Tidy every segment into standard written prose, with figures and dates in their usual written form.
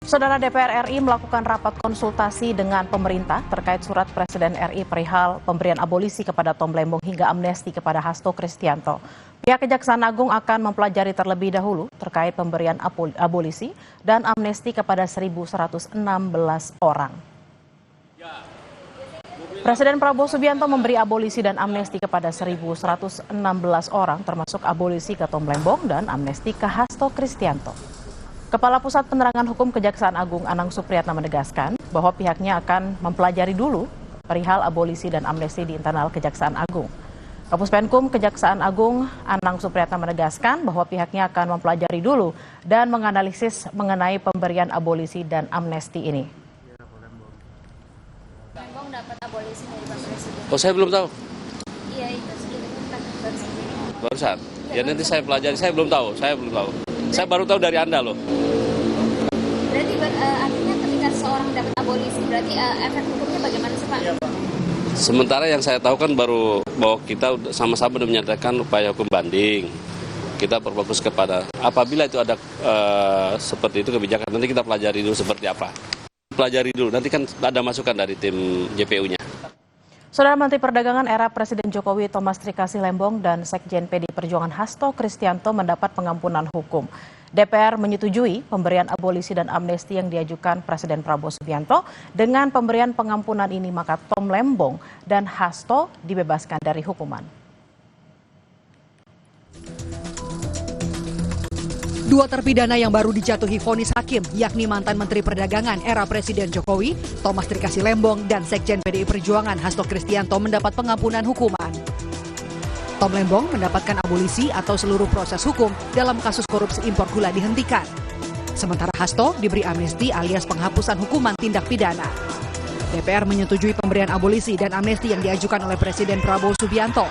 Saudara DPR RI melakukan rapat konsultasi dengan pemerintah terkait surat Presiden RI perihal pemberian abolisi kepada Tom Lembong hingga amnesti kepada Hasto Kristianto. Pihak Kejaksaan Agung akan mempelajari terlebih dahulu terkait pemberian abolisi dan amnesti kepada 1.116 orang. Presiden Prabowo Subianto memberi abolisi dan amnesti kepada 1.116 orang termasuk abolisi ke Tom Lembong dan amnesti ke Hasto Kristianto. Kepala Pusat Penerangan Hukum Kejaksaan Agung Anang Supriyatna menegaskan bahwa pihaknya akan mempelajari dulu perihal abolisi dan amnesti di internal Kejaksaan Agung. Kapus Penkum Kejaksaan Agung Anang Supriyatna menegaskan bahwa pihaknya akan mempelajari dulu dan menganalisis mengenai pemberian abolisi dan amnesti ini. Lembong dapat abolisi dari Pak Presiden. Oh, saya belum tahu. Iya, itu Barusan. Ya nanti saya pelajari, saya belum tahu. Saya baru tahu dari Anda loh. Berarti artinya ketika seorang dapat abolisi, berarti efek hukumnya bagaimana sih Pak? Sementara yang saya tahu kan baru bahwa kita sama-sama sudah menyatakan upaya hukum banding. Kita berfokus kepada apabila itu ada seperti itu kebijakan, nanti kita pelajari dulu seperti apa. Pelajari dulu, nanti kan ada masukan dari tim JPU-nya. Saudara Menteri Perdagangan era Presiden Jokowi Thomas Trikasih Lembong dan Sekjen PD Perjuangan Hasto Kristianto mendapat pengampunan hukum. DPR menyetujui pemberian abolisi dan amnesti yang diajukan Presiden Prabowo Subianto. Dengan pemberian pengampunan ini maka Tom Lembong dan Hasto dibebaskan dari hukuman. Dua terpidana yang baru dijatuhi vonis hakim, yakni mantan Menteri Perdagangan era Presiden Jokowi, Thomas Trikasih Lembong, dan Sekjen PDI Perjuangan Hasto Kristianto mendapat pengampunan hukuman. Tom Lembong mendapatkan abolisi atau seluruh proses hukum dalam kasus korupsi impor gula dihentikan. Sementara Hasto diberi amnesti alias penghapusan hukuman tindak pidana. DPR menyetujui pemberian abolisi dan amnesti yang diajukan oleh Presiden Prabowo Subianto.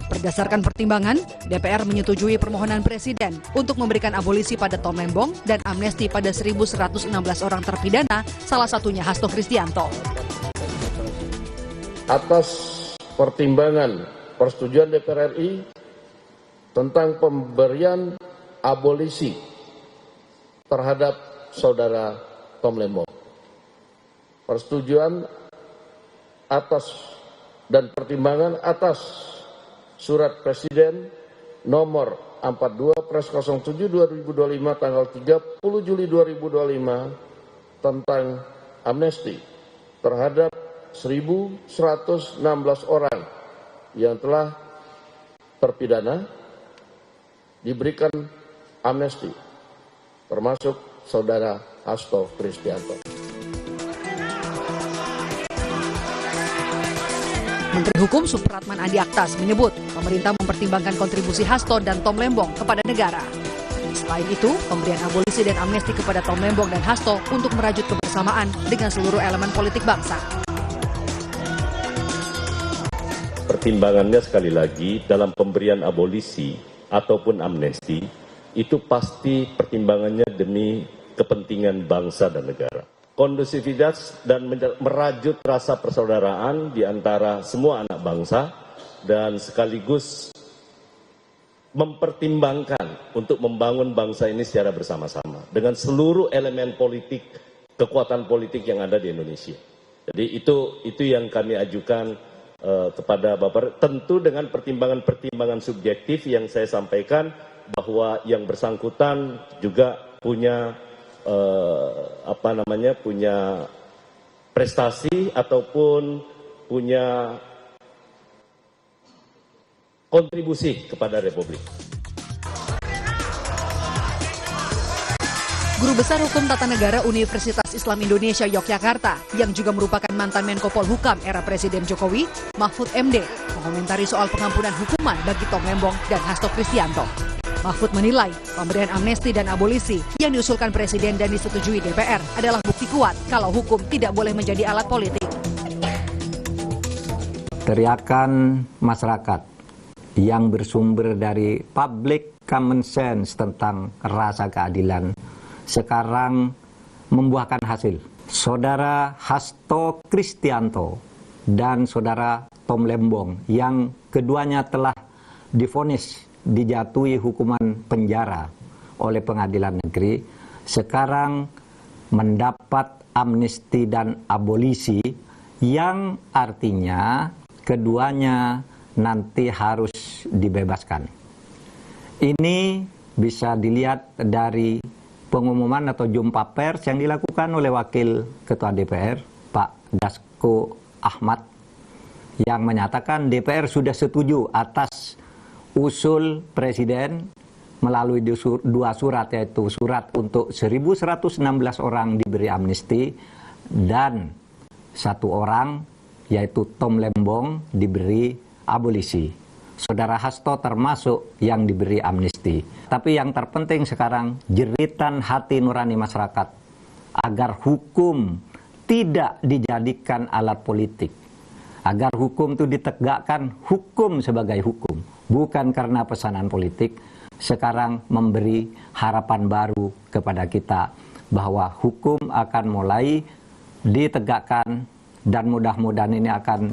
Berdasarkan pertimbangan, DPR menyetujui permohonan Presiden untuk memberikan abolisi pada Tom Lembong dan amnesti pada 1.116 orang terpidana, salah satunya Hasto Kristianto. Atas pertimbangan persetujuan DPR RI tentang pemberian abolisi terhadap saudara Tom Lembong. Persetujuan atas dan pertimbangan atas Surat Presiden nomor 42/07/2025 tanggal 30 Juli 2025 tentang amnesti terhadap 1.116 orang yang telah terpidana diberikan amnesti, termasuk saudara Hasto Kristianto. Menteri Hukum Supratman Andi Aktas menyebut pemerintah mempertimbangkan kontribusi Hasto dan Tom Lembong kepada negara. Selain itu, pemberian abolisi dan amnesti kepada Tom Lembong dan Hasto untuk merajut kebersamaan dengan seluruh elemen politik bangsa. Pertimbangannya sekali lagi dalam pemberian abolisi ataupun amnesti itu pasti pertimbangannya demi kepentingan bangsa dan negara. Kondusivitas dan merajut rasa persaudaraan di antara semua anak bangsa dan sekaligus mempertimbangkan untuk membangun bangsa ini secara bersama-sama dengan seluruh elemen politik, kekuatan politik yang ada di Indonesia. Jadi itu yang kami ajukan kepada Bapak, tentu dengan pertimbangan-pertimbangan subjektif yang saya sampaikan bahwa yang bersangkutan juga punya punya prestasi ataupun punya kontribusi kepada Republik. Guru Besar Hukum Tata Negara Universitas Islam Indonesia Yogyakarta yang juga merupakan mantan Menko Polhukam era Presiden Jokowi, Mahfud MD, mengomentari soal pengampunan hukuman bagi Tom Lembong dan Hasto Kristianto. Mahfud menilai pemberian amnesti dan abolisi yang diusulkan Presiden dan disetujui DPR adalah bukti kuat kalau hukum tidak boleh menjadi alat politik. Teriakan masyarakat yang bersumber dari public common sense tentang rasa keadilan sekarang membuahkan hasil. Saudara Hasto Kristianto dan saudara Tom Lembong yang keduanya telah divonis dijatuhi hukuman penjara oleh pengadilan negeri, sekarang mendapat amnesti dan abolisi, yang artinya keduanya nanti harus dibebaskan. Ini bisa dilihat dari pengumuman atau jumpa pers yang dilakukan oleh Wakil Ketua DPR, Pak Dasko Ahmad, yang menyatakan DPR sudah setuju atas usul Presiden melalui dua surat, yaitu surat untuk 1.116 orang diberi amnesti dan satu orang, yaitu Tom Lembong, diberi abolisi. Saudara Hasto termasuk yang diberi amnesti. Tapi yang terpenting sekarang, jeritan hati nurani masyarakat agar hukum tidak dijadikan alat politik. Agar hukum itu ditegakkan hukum sebagai hukum, bukan karena pesanan politik. Sekarang memberi harapan baru kepada kita bahwa hukum akan mulai ditegakkan dan mudah-mudahan ini akan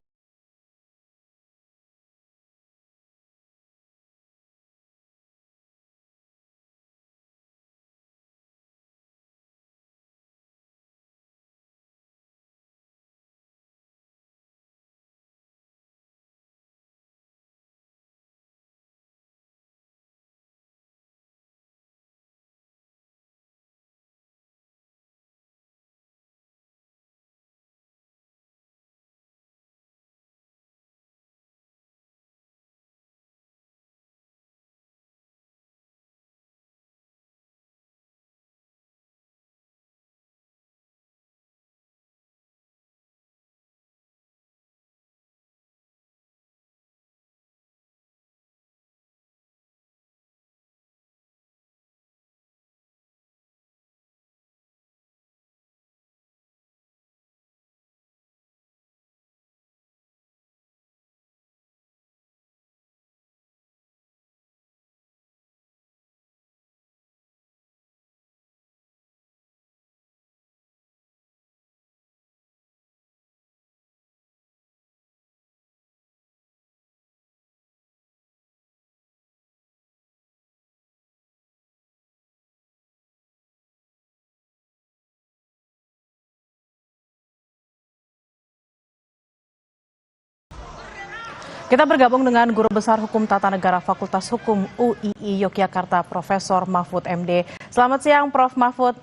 Kita bergabung dengan Guru Besar Hukum Tata Negara Fakultas Hukum UII Yogyakarta, Profesor Mahfud MD. Selamat siang, Prof. Mahfud.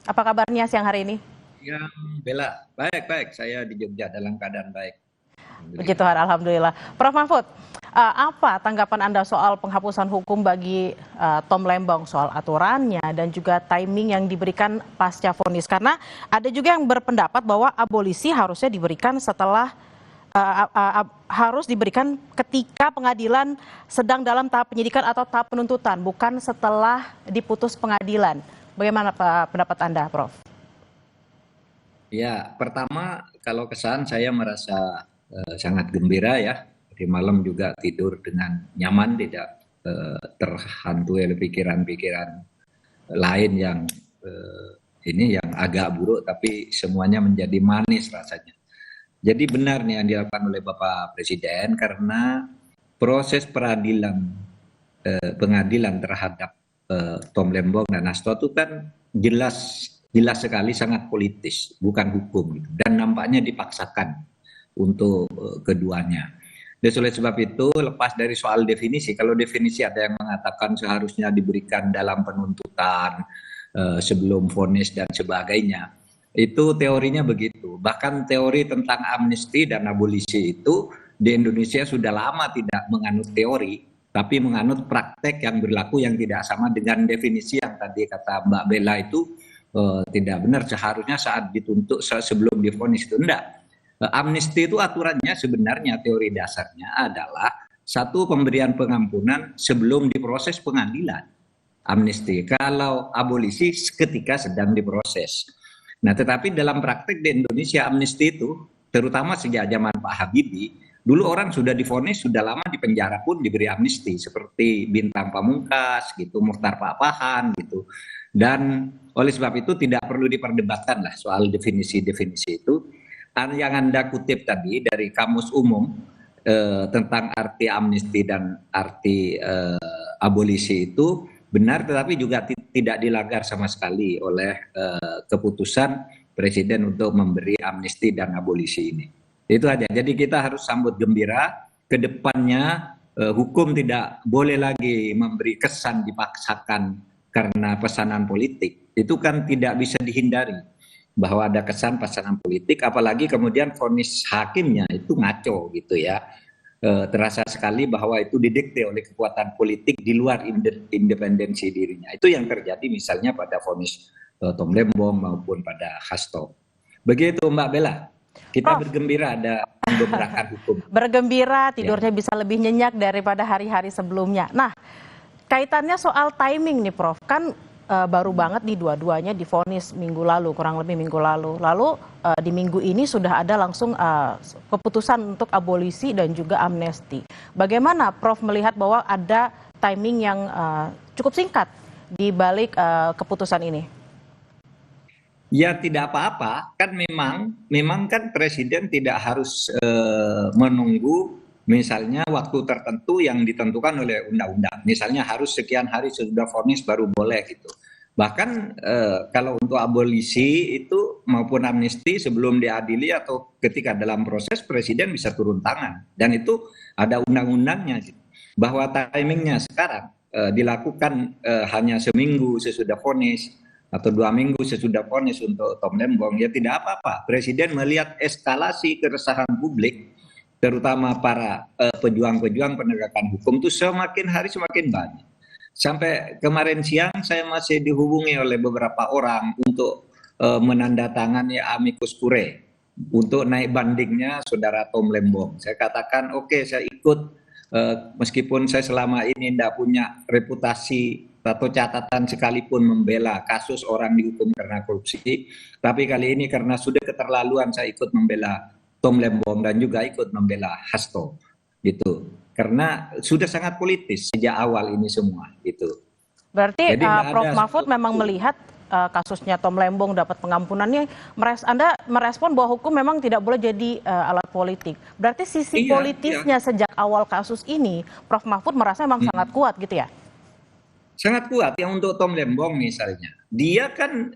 Apa kabarnya siang hari ini? Ya, Bella. Baik. Saya di Jogja dalam keadaan baik. Puji Tuhan, Alhamdulillah. Prof. Mahfud, apa tanggapan Anda soal penghapusan hukum bagi Tom Lembong, soal aturannya dan juga timing yang diberikan pasca vonis? Karena ada juga yang berpendapat bahwa abolisi harusnya diberikan setelah harus diberikan ketika pengadilan sedang dalam tahap penyidikan atau tahap penuntutan, bukan setelah diputus pengadilan. Bagaimana pendapat Anda, Prof? Ya, pertama kalau kesan saya merasa sangat gembira ya. Di malam juga tidur dengan nyaman, tidak terhantui oleh pikiran-pikiran lain yang yang agak buruk, tapi semuanya menjadi manis rasanya. Jadi benar nih yang dilakukan oleh Bapak Presiden, karena proses pengadilan terhadap Tom Lembong dan Hasto itu kan jelas sekali sangat politis, bukan hukum gitu. Dan nampaknya dipaksakan untuk keduanya. Dan oleh sebab itu, lepas dari soal definisi, kalau definisi ada yang mengatakan seharusnya diberikan dalam penuntutan, sebelum vonis dan sebagainya. Itu teorinya begitu. Bahkan teori tentang amnesti dan abolisi itu di Indonesia sudah lama tidak menganut teori, tapi menganut praktek yang berlaku yang tidak sama dengan definisi yang tadi kata Mbak Bella itu tidak benar. Seharusnya saat dituntut sebelum divonis itu enggak. Amnesti itu aturannya sebenarnya teori dasarnya adalah satu pemberian pengampunan sebelum diproses pengadilan. Amnesti. Kalau abolisi ketika sedang diproses. Nah, tetapi dalam praktek di Indonesia amnesti itu, terutama sejak zaman Pak Habibie, dulu orang sudah divonis, sudah lama di penjara pun diberi amnesti, seperti Bintang Pamungkas, gitu, Muchtar Pak Pahan, gitu. Dan oleh sebab itu tidak perlu diperdebatkan lah soal definisi-definisi itu. Yang Anda kutip tadi dari Kamus Umum tentang arti amnesti dan arti abolisi itu benar, tetapi juga tidak dilanggar sama sekali oleh keputusan Presiden untuk memberi amnesti dan abolisi ini. Itu aja. Jadi kita harus sambut gembira. Ke depannya hukum tidak boleh lagi memberi kesan dipaksakan karena pesanan politik. Itu kan tidak bisa dihindari bahwa ada kesan pesanan politik, apalagi kemudian vonis hakimnya itu ngaco gitu ya. Terasa sekali bahwa itu didikte oleh kekuatan politik di luar independensi dirinya. Itu yang terjadi misalnya pada vonis Tom Lembong maupun pada Hasto. Begitu Mbak Bella, kita bergembira ada gebrakan hukum. Bergembira, tidurnya bisa lebih nyenyak daripada hari-hari sebelumnya. Nah, kaitannya soal timing nih Prof, kan baru banget nih dua-duanya divonis minggu lalu, kurang lebih minggu lalu. Lalu di minggu ini sudah ada langsung keputusan untuk abolisi dan juga amnesti. Bagaimana Prof melihat bahwa ada timing yang cukup singkat di balik keputusan ini? Ya tidak apa-apa, kan memang kan Presiden tidak harus menunggu misalnya waktu tertentu yang ditentukan oleh undang-undang. Misalnya harus sekian hari sesudah vonis baru boleh gitu. Bahkan kalau untuk abolisi itu maupun amnesti sebelum diadili atau ketika dalam proses Presiden bisa turun tangan. Dan itu ada undang-undangnya. Bahwa timingnya sekarang dilakukan hanya seminggu sesudah vonis atau 2 minggu sesudah vonis untuk Tom Lembong, ya tidak apa-apa. Presiden melihat eskalasi keresahan publik, terutama para pejuang-pejuang penegakan hukum itu semakin hari semakin banyak. Sampai kemarin siang saya masih dihubungi oleh beberapa orang untuk menandatangani amicus curiae untuk naik bandingnya saudara Tom Lembong. Saya katakan oke, saya ikut meskipun saya selama ini tidak punya reputasi atau catatan sekalipun membela kasus orang dihukum karena korupsi, tapi kali ini karena sudah keterlaluan saya ikut membela Tom Lembong dan juga ikut membela Hasto gitu. Karena sudah sangat politis sejak awal ini semua gitu. Berarti Prof Mahfud memang melihat kasusnya Tom Lembong dapat pengampunannya, Anda merespon bahwa hukum memang tidak boleh jadi alat politik. Berarti sisi politisnya sejak awal kasus ini Prof Mahfud merasa memang sangat kuat gitu ya? Sangat kuat. Yang untuk Tom Lembong misalnya, dia kan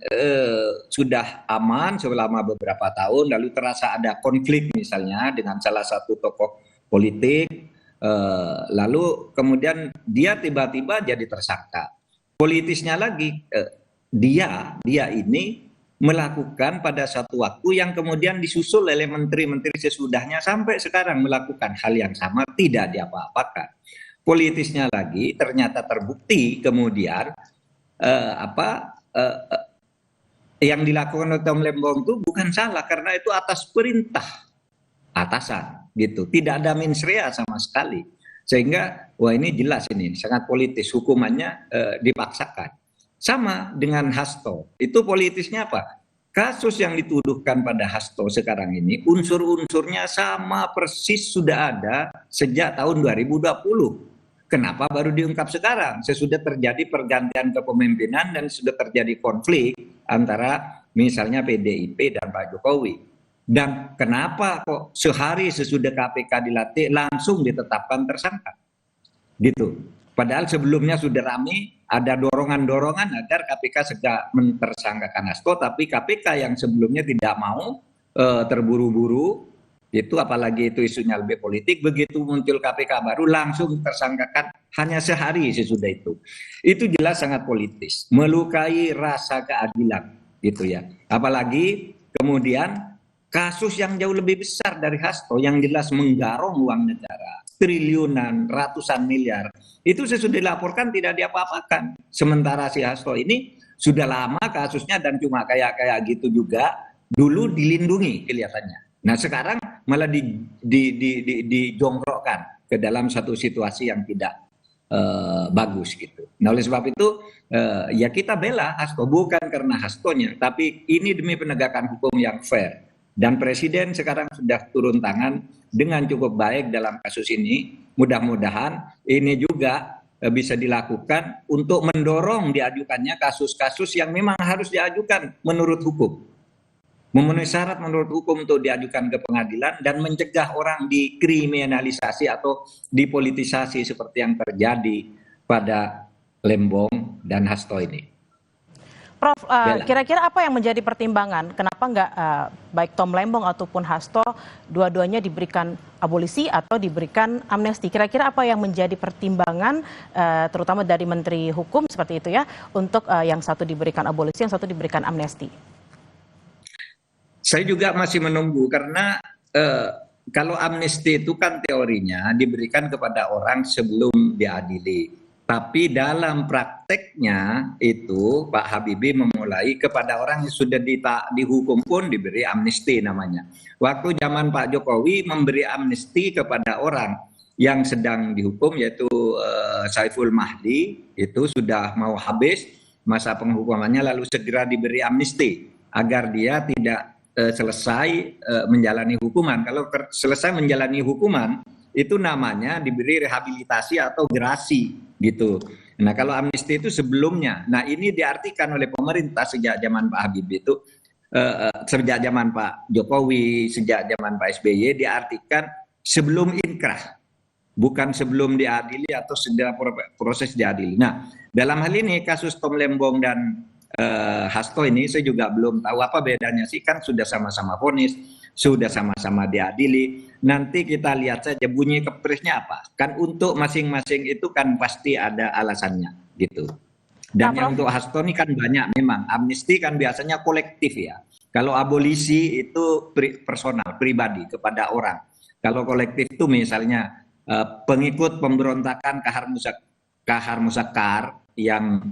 sudah aman selama beberapa tahun, lalu terasa ada konflik misalnya dengan salah satu tokoh politik, lalu kemudian dia tiba-tiba jadi tersangka. Politisnya lagi, dia ini melakukan pada satu waktu yang kemudian disusul oleh menteri-menteri sesudahnya sampai sekarang melakukan hal yang sama, tidak diapa-apakan. Politisnya lagi ternyata terbukti kemudian yang dilakukan oleh Tom Lembong itu bukan salah karena itu atas perintah atasan gitu, tidak ada mens rea sama sekali, sehingga wah ini jelas ini sangat politis, hukumannya dipaksakan. Sama dengan Hasto, itu politisnya apa? Kasus yang dituduhkan pada Hasto sekarang ini unsur-unsurnya sama persis sudah ada sejak tahun 2020. Kenapa baru diungkap sekarang? Sesudah terjadi pergantian kepemimpinan dan sudah terjadi konflik antara misalnya PDIP dan Pak Jokowi. Dan kenapa kok sehari sesudah KPK dilatih langsung ditetapkan tersangka? Gitu. Padahal sebelumnya sudah ramai, ada dorongan-dorongan agar KPK segera mentersangkakan Hasto, tapi KPK yang sebelumnya tidak mau terburu-buru, itu apalagi itu isunya lebih politik, begitu muncul KPK baru langsung tersangkakan hanya sehari sesudah itu. Itu jelas sangat politis, melukai rasa keadilan gitu ya. Apalagi kemudian kasus yang jauh lebih besar dari Hasto yang jelas menggarong uang negara, triliunan, ratusan miliar, itu sesudah dilaporkan tidak diapa-apakan. Sementara si Hasto ini sudah lama kasusnya dan cuma kayak gitu juga dulu dilindungi kelihatannya. Nah sekarang malah dijongkrokkan ke dalam satu situasi yang tidak bagus gitu. Nah oleh sebab itu ya kita bela Hasto bukan karena Hastonya, tapi ini demi penegakan hukum yang fair. Dan Presiden sekarang sudah turun tangan dengan cukup baik dalam kasus ini. Mudah-mudahan ini juga bisa dilakukan untuk mendorong diajukannya kasus-kasus yang memang harus diajukan menurut hukum. Memenuhi syarat menurut hukum untuk diajukan ke pengadilan dan mencegah orang dikriminalisasi atau dipolitisasi seperti yang terjadi pada Lembong dan Hasto ini. Prof, Bella. kira-kira apa yang menjadi pertimbangan? Kenapa nggak baik Tom Lembong ataupun Hasto dua-duanya diberikan abolisi atau diberikan amnesti? Kira-kira apa yang menjadi pertimbangan, terutama dari Menteri Hukum seperti itu ya, untuk yang satu diberikan abolisi, yang satu diberikan amnesti? Saya juga masih menunggu karena kalau amnesti itu kan teorinya diberikan kepada orang sebelum diadili. Tapi dalam prakteknya itu Pak Habibie memulai kepada orang yang sudah dihukum pun diberi amnesti namanya. Waktu zaman Pak Jokowi memberi amnesti kepada orang yang sedang dihukum yaitu Saiful Mahdi, itu sudah mau habis masa penghukumannya lalu segera diberi amnesti agar dia tidak selesai menjalani hukuman. Kalau selesai menjalani hukuman itu namanya diberi rehabilitasi atau gerasi gitu. Nah kalau amnesti itu sebelumnya. Nah ini diartikan oleh pemerintah sejak zaman Pak Habibie itu, sejak zaman Pak Jokowi, sejak zaman Pak SBY diartikan sebelum inkrah, bukan sebelum diadili atau sedang proses diadili. Nah dalam hal ini kasus Tom Lembong dan Hasto ini saya juga belum tahu apa bedanya sih, kan sudah sama-sama vonis, sudah sama-sama diadili. Nanti kita lihat saja bunyi kepresnya apa. Kan untuk masing-masing itu kan pasti ada alasannya gitu. Dan yang untuk Hasto ini kan banyak memang. Amnesti kan biasanya kolektif ya. Kalau abolisi itu personal, pribadi kepada orang. Kalau kolektif itu misalnya pengikut pemberontakan Kahar Musakar yang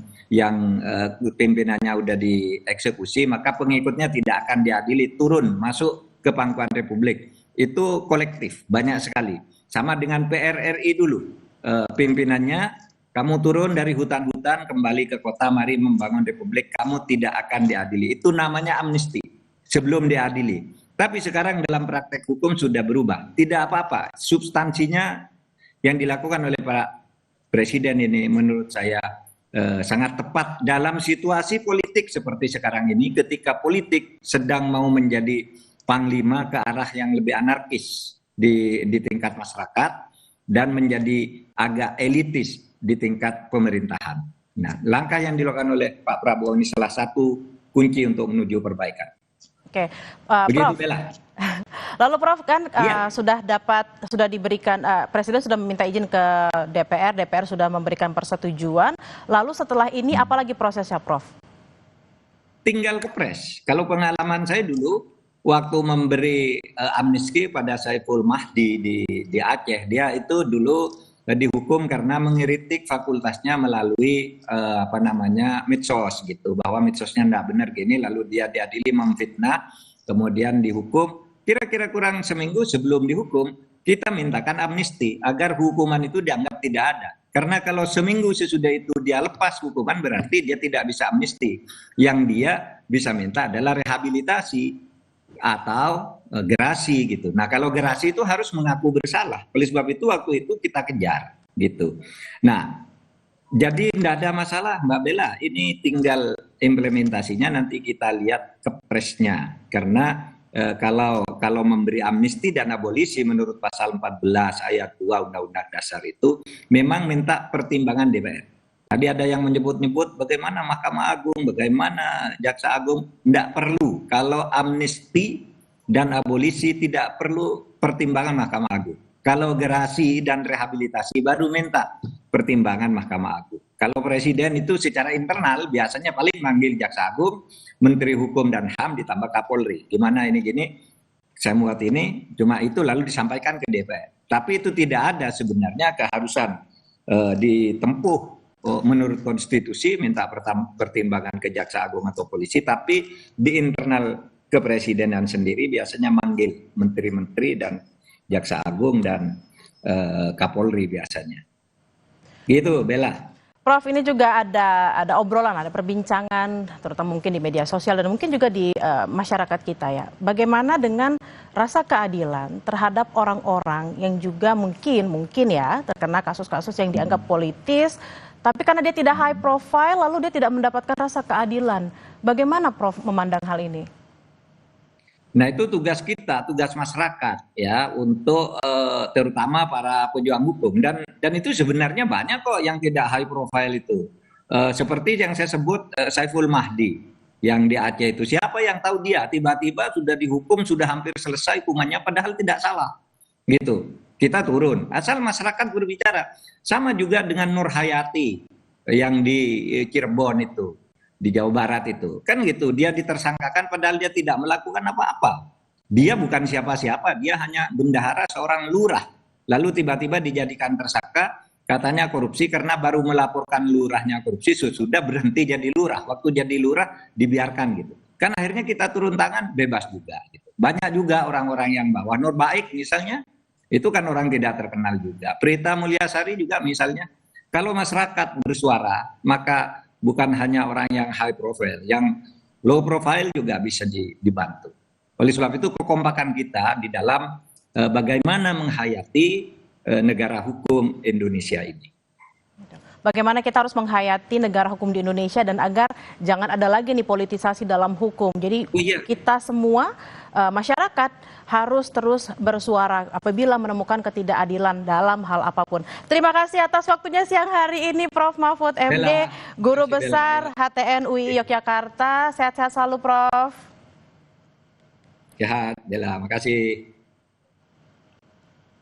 pimpinannya udah dieksekusi, maka pengikutnya tidak akan diadili, turun masuk ke pangkuan Republik. Itu kolektif, banyak sekali. Sama dengan PRRI dulu, pimpinannya kamu turun dari hutan-hutan kembali ke kota, mari membangun Republik, kamu tidak akan diadili. Itu namanya amnesti sebelum diadili. Tapi sekarang dalam praktek hukum sudah berubah, tidak apa-apa. Substansinya yang dilakukan oleh Pak Presiden ini menurut saya sangat tepat dalam situasi politik seperti sekarang ini, ketika politik sedang mau menjadi panglima ke arah yang lebih anarkis di tingkat masyarakat dan menjadi agak elitis di tingkat pemerintahan. Nah, langkah yang dilakukan oleh Pak Prabowo ini salah satu kunci untuk menuju perbaikan. Oke, Begitu, Prof. Bella. Lalu Prof kan sudah diberikan, Presiden sudah meminta izin ke DPR sudah memberikan persetujuan. Lalu setelah ini apalagi prosesnya, Prof? Tinggal kepres. Kalau pengalaman saya dulu waktu memberi amnesti pada Saiful Mahdi di Aceh, dia itu dulu dihukum karena mengkritik fakultasnya melalui medsos gitu, bahwa medsosnya tidak benar gini, lalu dia diadili memfitnah, kemudian dihukum. Kira-kira kurang seminggu sebelum dihukum, kita mintakan amnesti agar hukuman itu dianggap tidak ada. Karena kalau seminggu sesudah itu dia lepas hukuman, berarti dia tidak bisa amnesti. Yang dia bisa minta adalah rehabilitasi atau gerasi gitu. Nah kalau gerasi itu harus mengaku bersalah. Oleh sebab itu waktu itu kita kejar gitu. Nah jadi tidak ada masalah Mbak Bella. Ini tinggal implementasinya nanti kita lihat kepresnya. Karena kalau memberi amnesti dan abolisi menurut pasal 14 ayat 2 Undang-Undang Dasar itu memang minta pertimbangan DPR. Tadi ada yang menyebut-nyebut bagaimana Mahkamah Agung, bagaimana Jaksa Agung. Tidak perlu. Kalau amnesti dan abolisi tidak perlu pertimbangan Mahkamah Agung. Kalau gerasi dan rehabilitasi baru minta pertimbangan Mahkamah Agung. Kalau Presiden itu secara internal biasanya paling manggil Jaksa Agung, Menteri Hukum dan HAM ditambah Kapolri. Gimana ini gini, saya buat ini, cuma itu lalu disampaikan ke DPR. Tapi itu tidak ada sebenarnya keharusan ditempuh menurut konstitusi minta pertimbangan ke Jaksa Agung atau polisi, tapi di internal kepresidenan sendiri biasanya manggil menteri-menteri dan Jaksa Agung dan Kapolri biasanya. Gitu, Bella. Prof, ini juga ada obrolan, ada perbincangan, terutama mungkin di media sosial dan mungkin juga di masyarakat kita ya. Bagaimana dengan rasa keadilan terhadap orang-orang yang juga mungkin ya terkena kasus-kasus yang dianggap politis, tapi karena dia tidak high profile, lalu dia tidak mendapatkan rasa keadilan. Bagaimana Prof memandang hal ini? Nah itu tugas kita, tugas masyarakat ya untuk terutama para pejuang hukum dan itu sebenarnya banyak kok yang tidak high profile itu. Seperti yang saya sebut Saiful Mahdi yang di Aceh itu. Siapa yang tahu dia tiba-tiba sudah dihukum, sudah hampir selesai hukumannya padahal tidak salah. Gitu. Kita turun. Asal masyarakat berbicara. Sama juga dengan Nur Hayati yang di Cirebon itu, di Jawa Barat itu. Kan gitu, dia ditersangkakan padahal dia tidak melakukan apa-apa. Dia bukan siapa-siapa, dia hanya bendahara seorang lurah. Lalu tiba-tiba dijadikan tersangka, katanya korupsi karena baru melaporkan lurahnya korupsi, sudah berhenti jadi lurah. Waktu jadi lurah dibiarkan gitu. Kan akhirnya kita turun tangan, bebas juga. Gitu. Banyak juga orang-orang yang bawah. Nur Baik misalnya, itu kan orang tidak terkenal juga. Prita Mulyasari juga misalnya. Kalau masyarakat bersuara, maka bukan hanya orang yang high profile, yang low profile juga bisa dibantu. Oleh sebab itu kekompakan kita di dalam bagaimana menghayati negara hukum Indonesia ini. Bagaimana kita harus menghayati negara hukum di Indonesia dan agar jangan ada lagi nih politisasi dalam hukum. Jadi kita semua masyarakat harus terus bersuara apabila menemukan ketidakadilan dalam hal apapun. Terima kasih atas waktunya siang hari ini Prof. Mahfud MD, Guru Besar HTN UI Yogyakarta. Sehat-sehat selalu Prof. Sehat, Bella. Makasih.